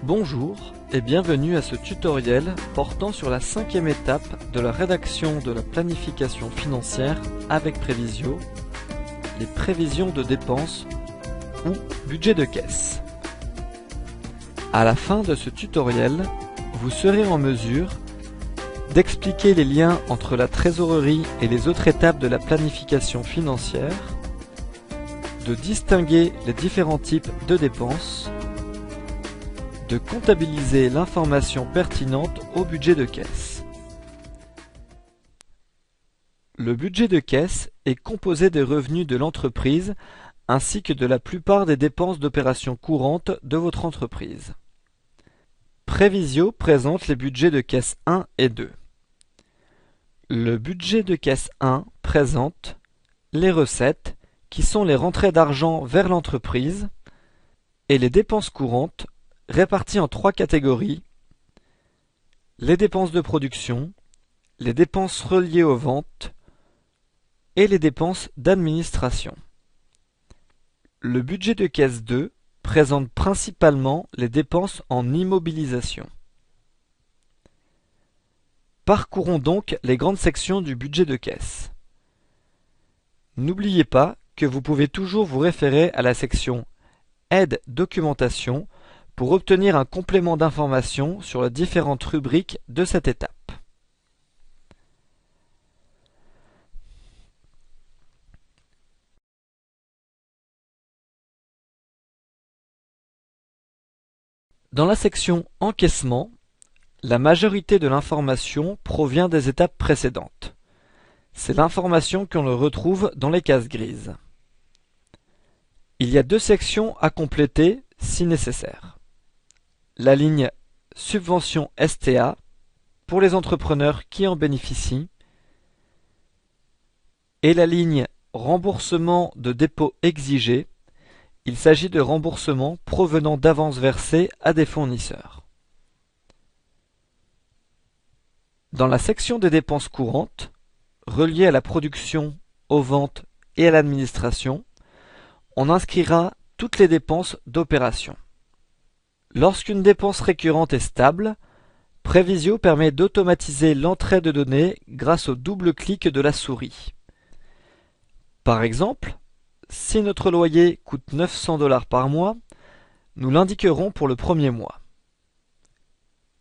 Bonjour et bienvenue à ce tutoriel portant sur la 5e étape de la rédaction de la planification financière avec Prévisio, les prévisions de dépenses ou budget de caisse. À la fin de ce tutoriel, vous serez en mesure d'expliquer les liens entre la trésorerie et les autres étapes de la planification financière, de distinguer les différents types de dépenses, de comptabiliser l'information pertinente au budget de caisse. Le budget de caisse est composé des revenus de l'entreprise ainsi que de la plupart des dépenses d'opérations courantes de votre entreprise. Prévisio présente les budgets de caisse 1 et 2. Le budget de caisse 1 présente les recettes, qui sont les rentrées d'argent vers l'entreprise, et les dépenses courantes, réparties en 3 catégories: les dépenses de production, les dépenses reliées aux ventes et les dépenses d'administration. Le budget de caisse 2 présente principalement les dépenses en immobilisation. Parcourons donc les grandes sections du budget de caisse. N'oubliez pas que vous pouvez toujours vous référer à la section Aide documentation pour obtenir un complément d'information sur les différentes rubriques de cette étape. Dans la section Encaissement, la majorité de l'information provient des étapes précédentes. C'est l'information qu'on le retrouve dans les cases grises. Il y a 2 sections à compléter si nécessaire. La ligne Subvention STA pour les entrepreneurs qui en bénéficient et la ligne Remboursement de dépôt exigé. Il s'agit de remboursements provenant d'avances versées à des fournisseurs. Dans la section des dépenses courantes, reliées à la production, aux ventes et à l'administration, on inscrira toutes les dépenses d'opération. Lorsqu'une dépense récurrente est stable, Prévisio permet d'automatiser l'entrée de données grâce au double clic de la souris. Par exemple, si notre loyer coûte 900 $ par mois, nous l'indiquerons pour le premier mois.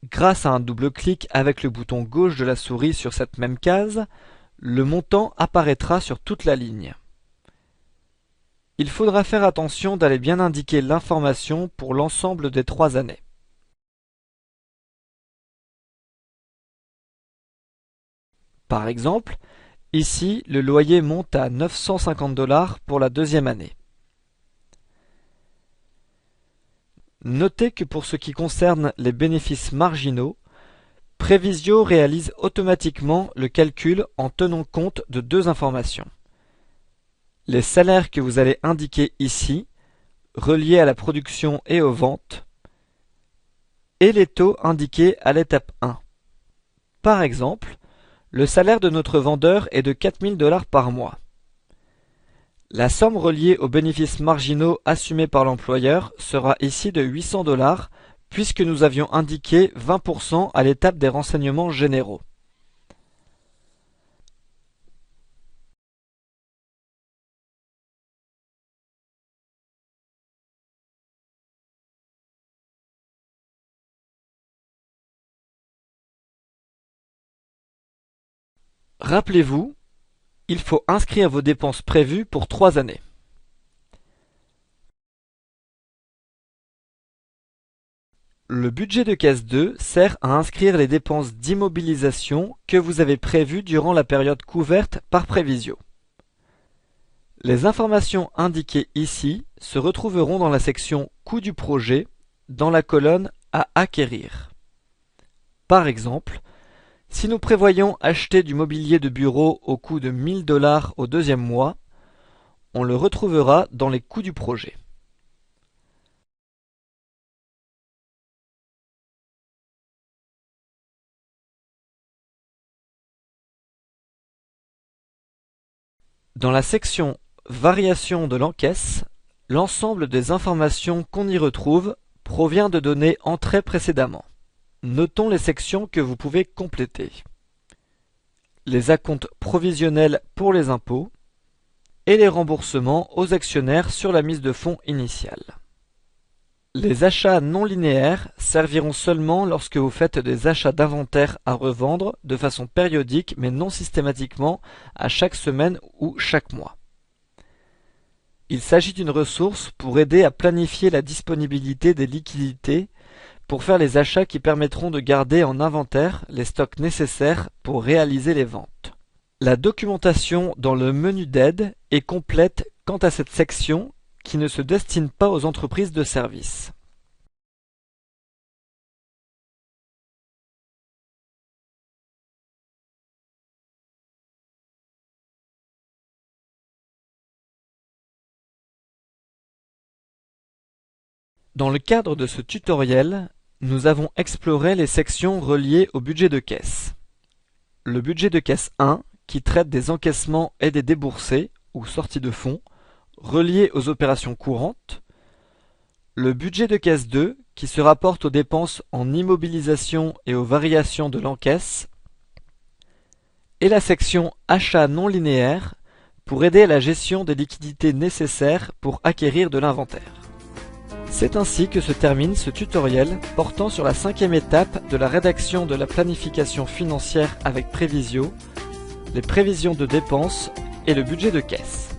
Grâce à un double clic avec le bouton gauche de la souris sur cette même case, le montant apparaîtra sur toute la ligne. Il faudra faire attention d'aller bien indiquer l'information pour l'ensemble des 3 années. Par exemple, ici, le loyer monte à 950 $ pour la 2e année. Notez que pour ce qui concerne les bénéfices marginaux, Prévisio réalise automatiquement le calcul en tenant compte de 2 informations. Les salaires que vous allez indiquer ici, reliés à la production et aux ventes, et les taux indiqués à l'étape 1. Par exemple, le salaire de notre vendeur est de 4000 $ par mois. La somme reliée aux bénéfices marginaux assumés par l'employeur sera ici de 800 $ puisque nous avions indiqué 20% à l'étape des renseignements généraux. Rappelez-vous, il faut inscrire vos dépenses prévues pour 3 années. Le budget de caisse 2 sert à inscrire les dépenses d'immobilisation que vous avez prévues durant la période couverte par Prévisio. Les informations indiquées ici se retrouveront dans la section Coût du projet, dans la colonne à acquérir. Par exemple, si nous prévoyons acheter du mobilier de bureau au coût de 1000 $ au 2e mois, on le retrouvera dans les coûts du projet. Dans la section Variation de l'encaisse, l'ensemble des informations qu'on y retrouve provient de données entrées précédemment. Notons les sections que vous pouvez compléter. Les acomptes provisionnels pour les impôts et les remboursements aux actionnaires sur la mise de fonds initiale. Les achats non linéaires serviront seulement lorsque vous faites des achats d'inventaire à revendre de façon périodique mais non systématiquement à chaque semaine ou chaque mois. Il s'agit d'une ressource pour aider à planifier la disponibilité des liquidités pour faire les achats qui permettront de garder en inventaire les stocks nécessaires pour réaliser les ventes. La documentation dans le menu d'aide est complète quant à cette section qui ne se destine pas aux entreprises de services. Dans le cadre de ce tutoriel, nous avons exploré les sections reliées au budget de caisse. Le budget de caisse 1, qui traite des encaissements et des déboursés, ou sorties de fonds, reliés aux opérations courantes. Le budget de caisse 2, qui se rapporte aux dépenses en immobilisation et aux variations de l'encaisse. Et la section achats non linéaires, pour aider à la gestion des liquidités nécessaires pour acquérir de l'inventaire. C'est ainsi que se termine ce tutoriel portant sur la 5e étape de la rédaction de la planification financière avec Prévisio, les prévisions de dépenses et le budget de caisse.